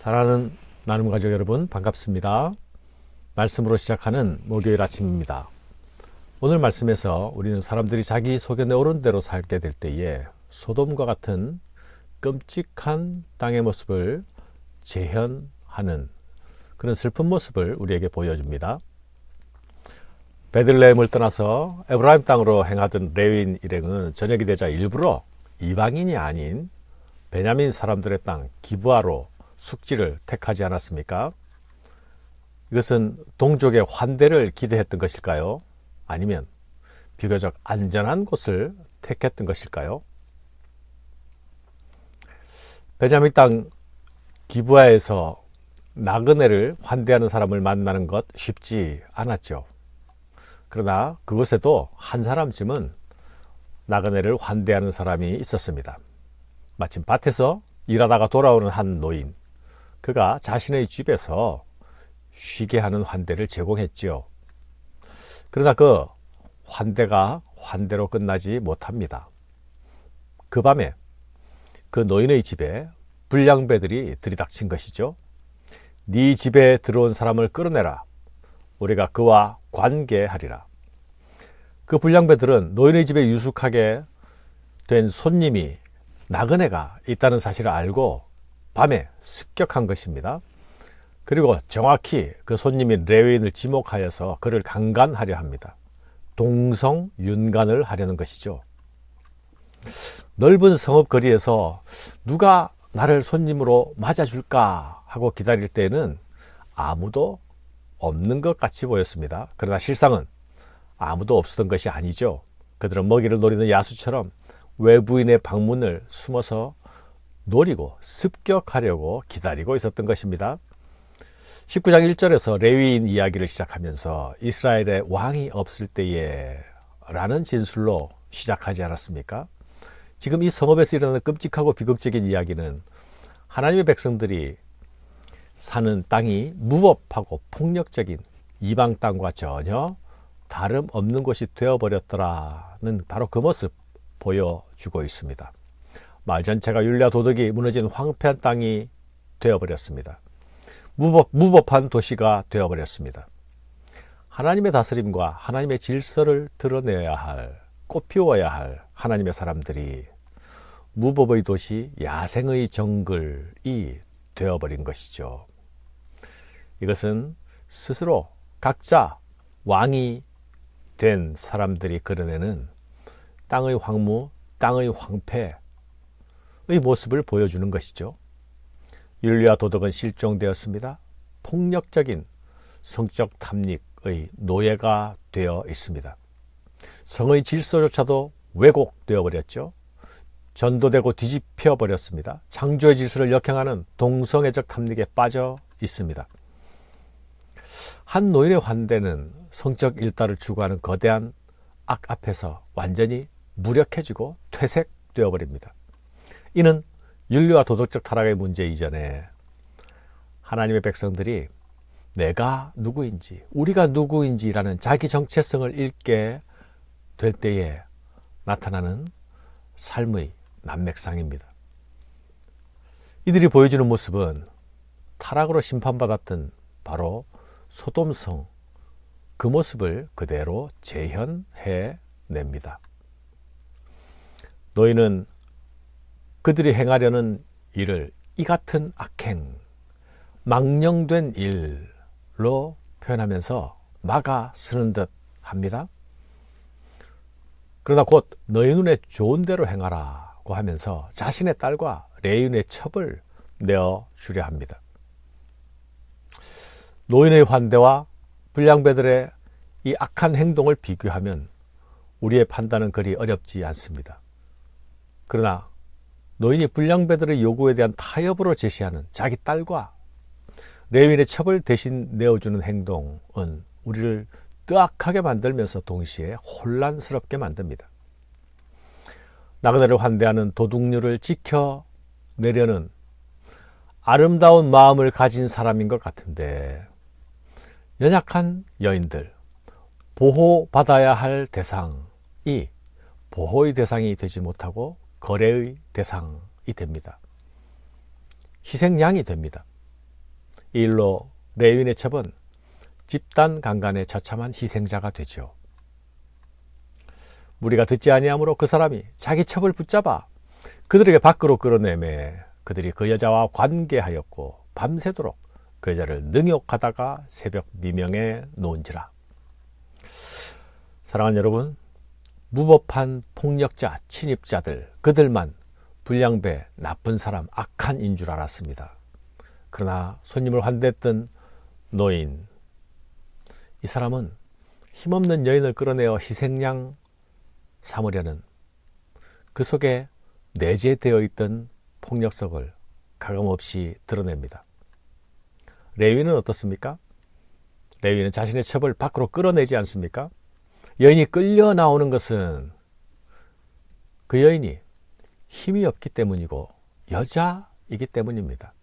사랑하는 나눔 가족 여러분, 반갑습니다. 말씀으로 시작하는 목요일 아침입니다. 오늘 말씀에서 우리는 사람들이 자기 소견에 옳은 대로 살게 될 때에 소돔과 같은 끔찍한 땅의 모습을 재현하는 그런 슬픈 모습을 우리에게 보여줍니다. 베들레헴을 떠나서 에브라임 땅으로 행하던 레위인 일행은 저녁이 되자 일부러 이방인이 아닌 베냐민 사람들의 땅 기브아로 숙지를 택하지 않았습니까? 이것은 동족의 환대를 기대했던 것일까요? 아니면 비교적 안전한 곳을 택했던 것일까요? 베냐민 땅 기브아에서 나그네를 환대하는 사람을 만나는 것 쉽지 않았죠. 그러나 그곳에도 한 사람쯤은 나그네를 환대하는 사람이 있었습니다. 마침 밭에서 일하다가 돌아오는 한 노인, 그가 자신의 집에서 쉬게 하는 환대를 제공했지요. 그러나 그 환대가 환대로 끝나지 못합니다. 그 밤에 그 노인의 집에 불량배들이 들이닥친 것이죠. 네 집에 들어온 사람을 끌어내라. 우리가 그와 관계하리라. 그 불량배들은 노인의 집에 유숙하게 된 손님이 나그네가 있다는 사실을 알고 밤에 습격한 것입니다. 그리고 정확히 그 손님인 레위인을 지목하여서 그를 강간하려 합니다. 동성윤간을 하려는 것이죠. 넓은 성읍 거리에서 누가 나를 손님으로 맞아줄까 하고 기다릴 때에는 아무도 없는 것 같이 보였습니다. 그러나 실상은 아무도 없었던 것이 아니죠. 그들은 먹이를 노리는 야수처럼 외부인의 방문을 숨어서 노리고 습격하려고 기다리고 있었던 것입니다. 19장 1절에서 레위인 이야기를 시작하면서 이스라엘의 왕이 없을 때에 라는 진술로 시작하지 않았습니까? 지금 이 성읍에서 일어나는 끔찍하고 비극적인 이야기는 하나님의 백성들이 사는 땅이 무법하고 폭력적인 이방 땅과 전혀 다름없는 곳이 되어버렸더라는 바로 그 모습 보여주고 있습니다. 마을 전체가 율례와 도덕이 무너진 황폐한 땅이 되어버렸습니다. 무법한 도시가 되어버렸습니다. 하나님의 다스림과 하나님의 질서를 드러내야 할, 꽃피워야 할 하나님의 사람들이 무법의 도시, 야생의 정글이 되어버린 것이죠. 이것은 스스로 각자 왕이 된 사람들이 그려내는 땅의 황무, 땅의 황폐의 모습을 보여주는 것이죠. 윤리와 도덕은 실종되었습니다. 폭력적인 성적 탐닉의 노예가 되어 있습니다. 성의 질서조차도 왜곡되어 버렸죠. 전도되고 뒤집혀 버렸습니다. 창조의 질서를 역행하는 동성애적 탐닉에 빠져 있습니다. 한 노인의 환대는 성적 일달을 추구하는 거대한 악 앞에서 완전히 무력해지고 퇴색되어 버립니다. 이는 윤리와 도덕적 타락의 문제 이전에 하나님의 백성들이 내가 누구인지, 우리가 누구인지라는 자기 정체성을 잃게 될 때에 나타나는 삶의 난맥상입니다. 이들이 보여주는 모습은 타락으로 심판받았던 바로 소돔성, 그 모습을 그대로 재현해냅니다. 노인은 그들이 행하려는 일을 이 같은 악행, 망령된 일로 표현하면서 막아 쓰는 듯 합니다. 그러나 곧 너희 눈에 좋은 대로 행하라고 하면서 자신의 딸과 레위인의 첩을 내어주려 합니다. 노인의 환대와 불량배들의 이 악한 행동을 비교하면 우리의 판단은 그리 어렵지 않습니다. 그러나 노인이 불량배들의 요구에 대한 타협으로 제시하는 자기 딸과 레위인의 첩을 대신 내어주는 행동은 우리를 뜨악하게 만들면서 동시에 혼란스럽게 만듭니다. 나그네를 환대하는 도둑률을 지켜내려는 아름다운 마음을 가진 사람인 것 같은데 연약한 여인들, 보호받아야 할 대상이 보호의 대상이 되지 못하고 거래의 대상이 됩니다. 희생양이 됩니다. 이 일로 레위인의 첩은 집단 강간의 처참한 희생자가 되죠. 무리가 듣지 아니하므로 그 사람이 자기 첩을 붙잡아 그들에게 밖으로 끌어내매 그들이 그 여자와 관계하였고 밤새도록 그 여자를 능욕하다가 새벽 미명에 놓은지라. 사랑하는 여러분, 무법한 폭력자, 침입자들, 그들만 불량배, 나쁜 사람, 악한 인 줄 알았습니다. 그러나 손님을 환대했던 노인, 이 사람은 힘없는 여인을 끌어내어 희생양 삼으려는 그 속에 내재되어 있던 폭력성을 가감없이 드러냅니다. 레위인은 어떻습니까? 레위인은 자신의 첩을 밖으로 끌어내지 않습니까? 여인이 끌려 나오는 것은 그 여인이 힘이 없기 때문이고 여자이기 때문입니다.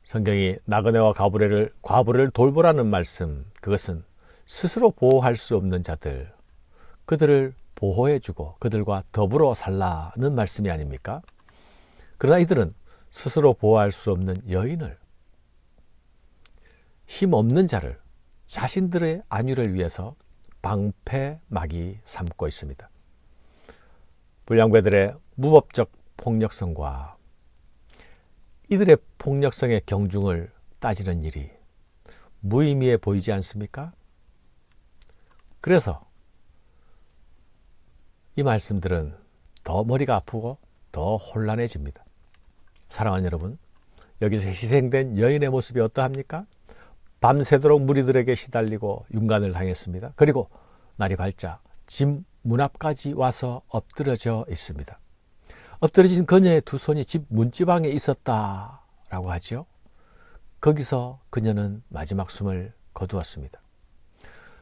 성경이 나그네와 과부를 돌보라는 말씀, 그것은 스스로 보호할 수 없는 자들, 그들을 보호해주고 그들과 더불어 살라는 말씀이 아닙니까? 그러나 이들은 스스로 보호할 수 없는 여인을, 힘없는 자를 자신들의 안위를 위해서 방패막이 삼고 있습니다. 불량배들의 무법적 폭력성과 이들의 폭력성의 경중을 따지는 일이 무의미해 보이지 않습니까? 그래서 이 말씀들은 더 머리가 아프고 더 혼란해집니다. 사랑하는 여러분, 여기서 희생된 여인의 모습이 어떠합니까? 밤새도록 무리들에게 시달리고 윤간을 당했습니다. 그리고 날이 밝자 집 문 앞까지 와서 엎드려져 있습니다. 엎드려진 그녀의 두 손이 집 문지방에 있었다라고 하죠. 거기서 그녀는 마지막 숨을 거두었습니다.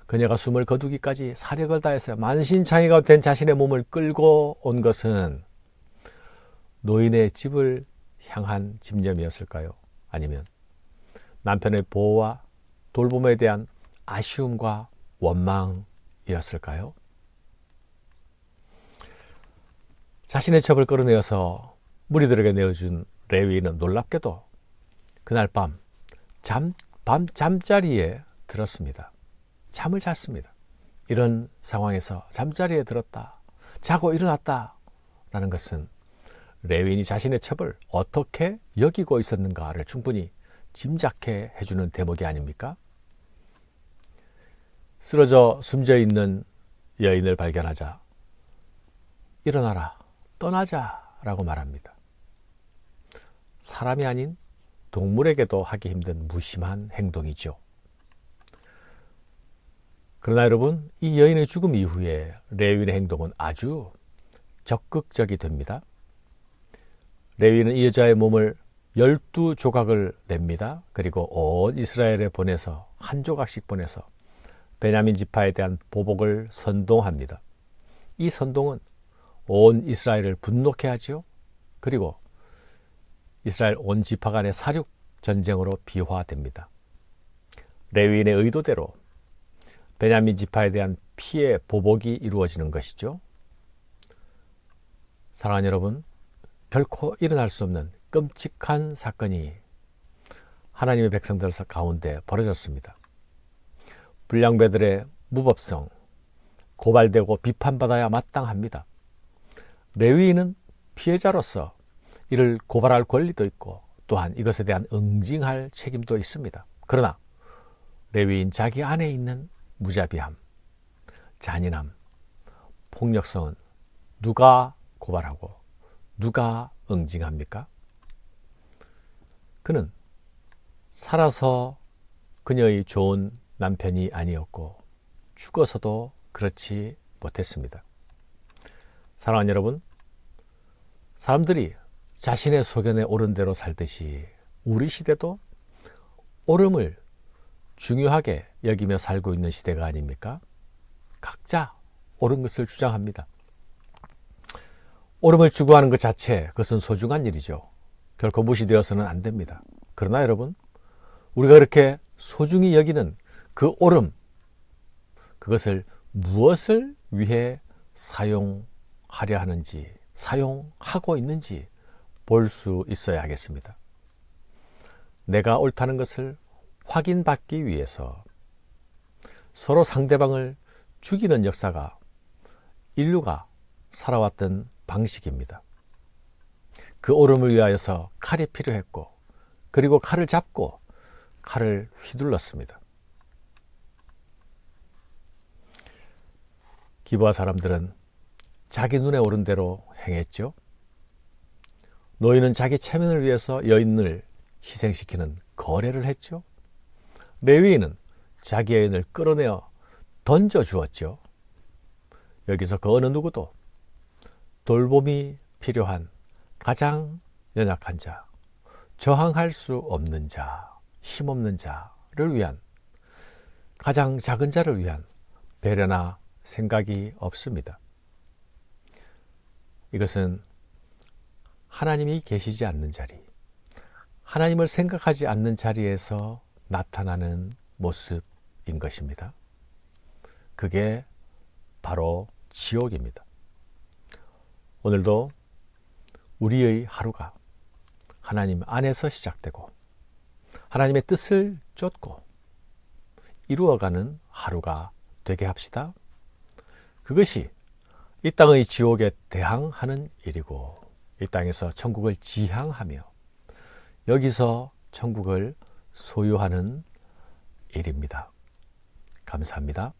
그녀가 숨을 거두기까지 사력을 다해서 만신창이가 된 자신의 몸을 끌고 온 것은 노인의 집을 향한 집념이었을까요? 아니면 남편의 보호와 돌봄에 대한 아쉬움과 원망이었을까요? 자신의 첩을 끌어내어서 무리들에게 내어준 레위인은 놀랍게도 그날 밤 잠자리에 들었습니다. 잠을 잤습니다. 이런 상황에서 잠자리에 들었다, 자고 일어났다 라는 것은 레위인이 자신의 첩을 어떻게 여기고 있었는가를 충분히 짐작해 해주는 대목이 아닙니까? 쓰러져 숨져 있는 여인을 발견하자 일어나라, 떠나자 라고 말합니다. 사람이 아닌 동물에게도 하기 힘든 무심한 행동이죠. 그러나 여러분, 이 여인의 죽음 이후에 레위인의 행동은 아주 적극적이 됩니다. 레위인은 이 여자의 몸을 12조각을 냅니다. 그리고 온 이스라엘에 보내서 한 조각씩 보내서 베냐민 지파에 대한 보복을 선동합니다. 이 선동은 온 이스라엘을 분노케 하죠. 그리고 이스라엘 온 지파 간의 사륙 전쟁으로 비화됩니다. 레위인의 의도대로 베냐민 지파에 대한 피해 보복이 이루어지는 것이죠. 사랑하는 여러분, 결코 일어날 수 없는 끔찍한 사건이 하나님의 백성들 가운데 벌어졌습니다. 불량배들의 무법성, 고발되고 비판받아야 마땅합니다. 레위인은 피해자로서 이를 고발할 권리도 있고 또한 이것에 대한 응징할 책임도 있습니다. 그러나 레위인 자기 안에 있는 무자비함, 잔인함, 폭력성은 누가 고발하고 누가 응징합니까? 그는 살아서 그녀의 좋은 남편이 아니었고 죽어서도 그렇지 못했습니다. 사랑하는 여러분, 사람들이 자신의 소견에 옳은 대로 살듯이 우리 시대도 옳음을 중요하게 여기며 살고 있는 시대가 아닙니까? 각자 옳은 것을 주장합니다. 옳음을 추구하는 것 자체, 그것은 소중한 일이죠. 결코 무시되어서는 안 됩니다. 그러나 여러분, 우리가 그렇게 소중히 여기는 그 옳음, 그것을 무엇을 위해 사용하려 하는지, 사용하고 있는지 볼 수 있어야 하겠습니다. 내가 옳다는 것을 확인받기 위해서 서로 상대방을 죽이는 역사가 인류가 살아왔던 방식입니다. 그 옳음을 위하여서 칼이 필요했고, 그리고 칼을 잡고 칼을 휘둘렀습니다. 기브아 사람들은 자기 눈에 오른 대로 행했죠. 노인은 자기 체면을 위해서 여인을 희생시키는 거래를 했죠. 레위인은 자기 여인을 끌어내어 던져주었죠. 여기서 그 어느 누구도 돌봄이 필요한 가장 연약한 자, 저항할 수 없는 자, 힘없는 자를 위한, 가장 작은 자를 위한 배려나 생각이 없습니다. 이것은 하나님이 계시지 않는 자리, 하나님을 생각하지 않는 자리에서 나타나는 모습인 것입니다. 그게 바로 지옥입니다. 오늘도 우리의 하루가 하나님 안에서 시작되고 하나님의 뜻을 쫓고 이루어가는 하루가 되게 합시다. 그것이 이 땅의 지옥에 대항하는 일이고, 이 땅에서 천국을 지향하며 여기서 천국을 소유하는 일입니다. 감사합니다.